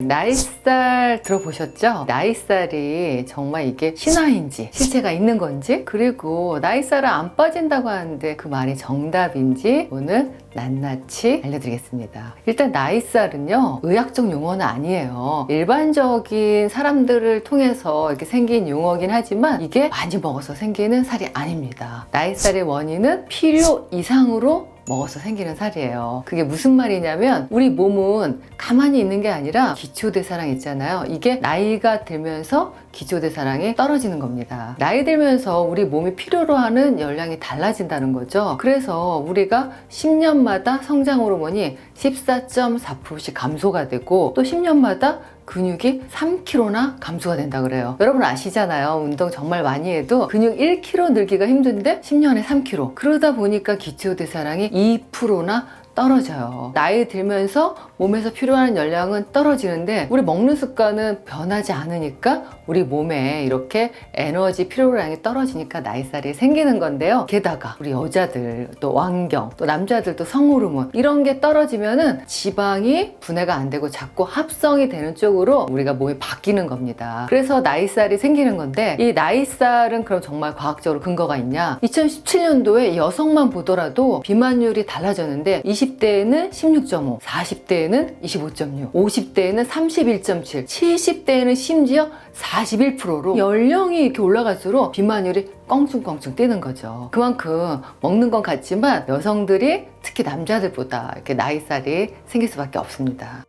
나이살 들어보셨죠? 나이살이 정말 이게 신화인지 실체가 있는 건지, 그리고 나이살은 안 빠진다고 하는데 그 말이 정답인지 오늘 낱낱이 알려드리겠습니다. 일단 나이살은요, 의학적 용어는 아니에요. 일반적인 사람들을 통해서 이렇게 생긴 용어긴 하지만 이게 많이 먹어서 생기는 살이 아닙니다. 나이살의 원인은 필요 이상으로 먹어서 생기는 살이에요. 그게 무슨 말이냐면, 우리 몸은 가만히 있는 게 아니라 기초대사량 있잖아요. 이게 나이가 들면서 기초대사량이 떨어지는 겁니다. 나이 들면서 우리 몸이 필요로 하는 열량이 달라진다는 거죠. 그래서 우리가 10년마다 성장 호르몬이 14.4%씩 감소가 되고, 또 10년마다 근육이 3kg나 감소가 된다 그래요. 여러분 아시잖아요. 운동 정말 많이 해도 근육 1kg 늘기가 힘든데 10년에 3kg. 그러다 보니까 기초대사량이 2%나 떨어져요. 나이 들면서 몸에서 필요한 열량은 떨어지는데 우리 먹는 습관은 변하지 않으니까 우리 몸에 이렇게 에너지 필요량이 떨어지니까 나이살이 생기는 건데요. 게다가 우리 여자들, 또 왕경, 또 남자들도 성호르몬 이런 게 떨어지면은 지방이 분해가 안 되고 자꾸 합성이 되는 쪽으로 우리가 몸이 바뀌는 겁니다. 그래서 나이살이 생기는 건데, 이 나이살은 그럼 정말 과학적으로 근거가 있냐? 2017년도에 여성만 보더라도 비만율이 달라졌는데 20대에는 16.5, 40대에는 25.6, 50대에는 31.7, 70대에는 심지어 41%로 연령이 이렇게 올라갈수록 비만율이 껑충껑충 뛰는 거죠. 그만큼 먹는 건 같지만 여성들이 특히 남자들보다 이렇게 나이살이 생길 수밖에 없습니다.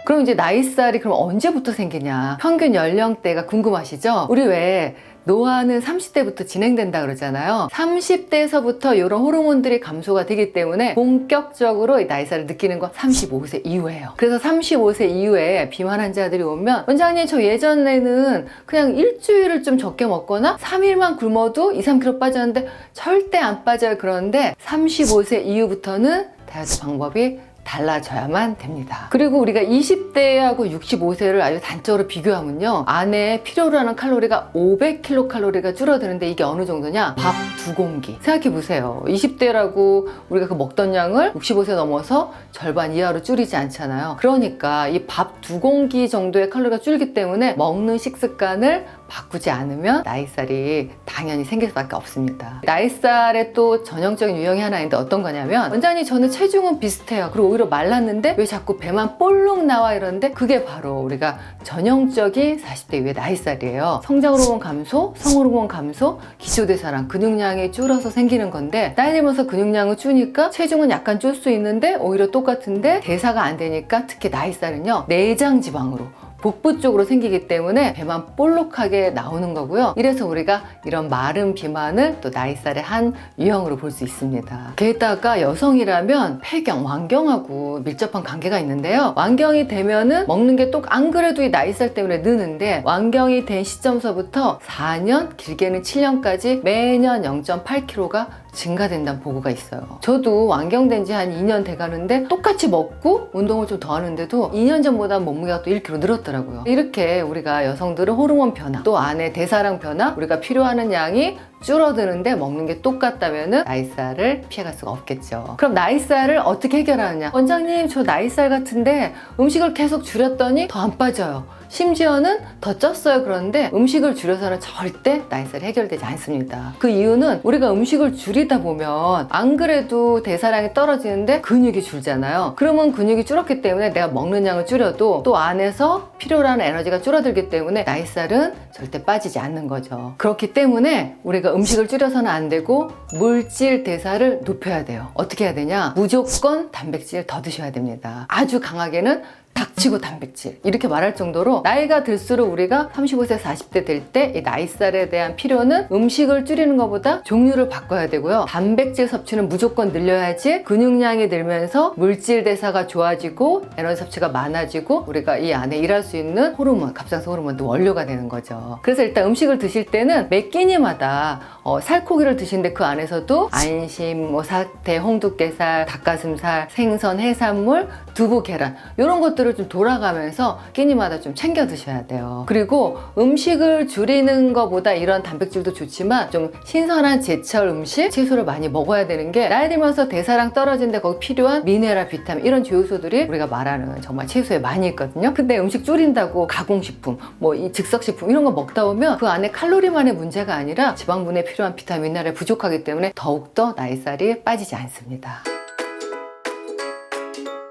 그럼 이제 나이살이 그럼 언제부터 생기냐? 평균 연령대가 궁금하시죠? 우리 왜 노화는 30대부터 진행된다 그러잖아요. 30대에서부터 이런 호르몬들이 감소가 되기 때문에 본격적으로 이 나이살을 느끼는 건 35세 이후예요. 그래서 35세 이후에 비만 환자들이 오면, 원장님 저 예전에는 그냥 일주일을 좀 적게 먹거나 3일만 굶어도 2, 3kg 빠졌는데 절대 안 빠져요. 그런데 35세 이후부터는 다이어트 방법이 달라져야만 됩니다. 그리고 우리가 20대하고 65세를 아주 단적으로 비교하면요, 안에 필요로 하는 칼로리가 500kcal가 줄어드는데 이게 어느 정도냐? 밥 2공기. 생각해 보세요. 20대라고 우리가 그 먹던 양을 65세 넘어서 절반 이하로 줄이지 않잖아요. 그러니까 이 밥 2공기 정도의 칼로리가 줄기 때문에 먹는 식습관을 바꾸지 않으면 나이살이 당연히 생길 수밖에 없습니다. 나이살의 또 전형적인 유형이 하나 있는데 어떤 거냐면, 원장님 저는 체중은 비슷해요. 그리고 오히려 말랐는데 왜 자꾸 배만 볼록 나와 이러는데, 그게 바로 우리가 전형적인 40대 이후의 나이살이에요. 성장호르몬 감소, 성호르몬 감소, 기초대사량, 근육량이 줄어서 생기는 건데, 나이 들면서 근육량을 줄이니까 체중은 약간 줄 수 있는데 오히려 똑같은데 대사가 안 되니까, 특히 나이살은요 내장 지방으로 복부 쪽으로 생기기 때문에 배만 볼록하게 나오는 거고요. 이래서 우리가 이런 마른 비만을 또 나이살의 한 유형으로 볼 수 있습니다. 게다가 여성이라면 폐경, 완경하고 밀접한 관계가 있는데요. 완경이 되면은 먹는 게 또 안 그래도 이 나이살 때문에 느는데, 완경이 된 시점서부터 4년, 길게는 7년까지 매년 0.8kg가 증가된다는 보고가 있어요. 저도 완경된 지 한 2년 돼가는데 똑같이 먹고 운동을 좀 더 하는데도 2년 전보다 몸무게가 또 1kg 늘었더라고요. 이렇게 우리가 여성들은 호르몬 변화, 또 안에 대사량 변화, 우리가 필요하는 양이 줄어드는데 먹는 게 똑같다면 나이살을 피해갈 수가 없겠죠. 그럼 나이살을 어떻게 해결하느냐? 원장님 저 나이살 같은데 음식을 계속 줄였더니 더 안 빠져요. 심지어는 더 쪘어요. 그런데 음식을 줄여서는 절대 나이살이 해결되지 않습니다. 그 이유는 우리가 음식을 줄이다 보면 안 그래도 대사량이 떨어지는데 근육이 줄잖아요. 그러면 근육이 줄었기 때문에 내가 먹는 양을 줄여도 또 안에서 필요로 하는 에너지가 줄어들기 때문에 나이살은 절대 빠지지 않는 거죠. 그렇기 때문에 우리가 음식을 줄여서는 안 되고 물질 대사를 높여야 돼요. 어떻게 해야 되냐? 무조건 단백질 더 드셔야 됩니다. 아주 강하게는 닥치고 단백질, 이렇게 말할 정도로 나이가 들수록 우리가 35세 40대 될 때 이 나이살에 대한 필요는 음식을 줄이는 것보다 종류를 바꿔야 되고요. 단백질 섭취는 무조건 늘려야지 근육량이 늘면서 물질 대사가 좋아지고 에너지 섭취가 많아지고 우리가 이 안에 일할 수 있는 호르몬, 갑상선 호르몬도 원료가 되는 거죠. 그래서 일단 음식을 드실 때는 매 끼니마다 살코기를 드시는데 그 안에서도 안심, 사태, 홍두깨살, 닭가슴살, 생선, 해산물, 두부, 계란 이런 것들을 사이클대로 좀 돌아가면서 끼니마다 좀 챙겨 드셔야 돼요. 그리고 음식을 줄이는 것보다 이런 단백질도 좋지만 좀 신선한 제철 음식, 채소를 많이 먹어야 되는 게 나이 들면서 대사량 떨어지는데 거기 필요한 미네랄, 비타민 이런 요소들이 우리가 말하는 정말 채소에 많이 있거든요. 근데 음식 줄인다고 가공식품, 뭐 이 즉석식품 이런 거 먹다 보면 그 안에 칼로리만의 문제가 아니라 지방분에 필요한 비타민, 미네랄이 부족하기 때문에 더욱더 나이살이 빠지지 않습니다.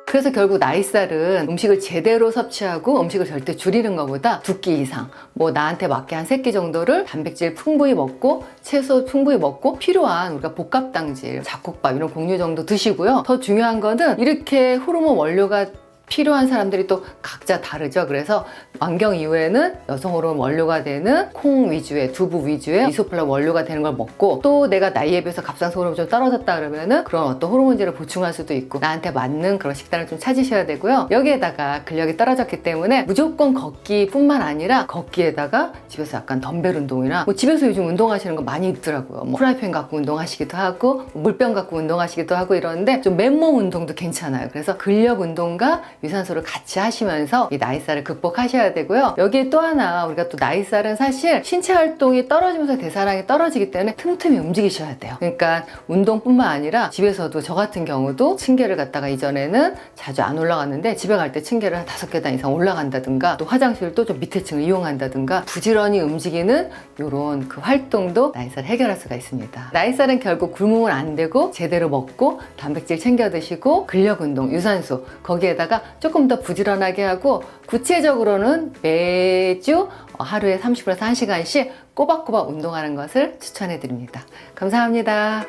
그래서 결국 나이살은 음식을 제대로 섭취하고 음식을 절대 줄이는 것보다 2끼 이상, 뭐 나한테 맞게 한 3끼 정도를 단백질 풍부히 먹고 채소 풍부히 먹고 필요한 우리가 복합당질, 잡곡밥 이런 곡류 정도 드시고요. 더 중요한 거는 이렇게 호르몬 원료가 필요한 사람들이 또 각자 다르죠. 그래서 만경 이후에는 여성 호르몬 원료가 되는 콩 위주의, 두부 위주의 이소플라 원료가 되는 걸 먹고, 또 내가 나이에 비해서 갑상선 호르몬이 좀 떨어졌다 그러면은 그런 어떤 호르몬제를 보충할 수도 있고 나한테 맞는 그런 식단을 좀 찾으셔야 되고요. 여기에다가 근력이 떨어졌기 때문에 무조건 걷기뿐만 아니라 걷기에다가 집에서 약간 덤벨 운동이나 뭐 집에서 요즘 운동하시는 거 많이 있더라고요. 뭐 프라이팬 갖고 운동하시기도 하고 물병 갖고 운동하시기도 하고 이러는데 좀 맨몸 운동도 괜찮아요. 그래서 근력 운동과 유산소를 같이 하시면서 이 나이살을 극복하셔야 되고요. 여기에 또 하나, 우리가 또 나이살은 사실 신체 활동이 떨어지면서 대사량이 떨어지기 때문에 틈틈이 움직이셔야 돼요. 그러니까 운동뿐만 아니라 집에서도, 저 같은 경우도 층계를 갖다가 이전에는 자주 안 올라갔는데 집에 갈 때 층계를 한 5계단 이상 올라간다든가, 또 화장실도 좀 밑에 층을 이용한다든가 부지런히 움직이는 이런 그 활동도 나이살을 해결할 수가 있습니다. 나이살은 결국 굶으면 안 되고 제대로 먹고 단백질 챙겨 드시고 근력 운동, 유산소 거기에다가 조금 더 부지런하게 하고, 구체적으로는 매주 하루에 30분에서 1시간씩 꼬박꼬박 운동하는 것을 추천해 드립니다. 감사합니다.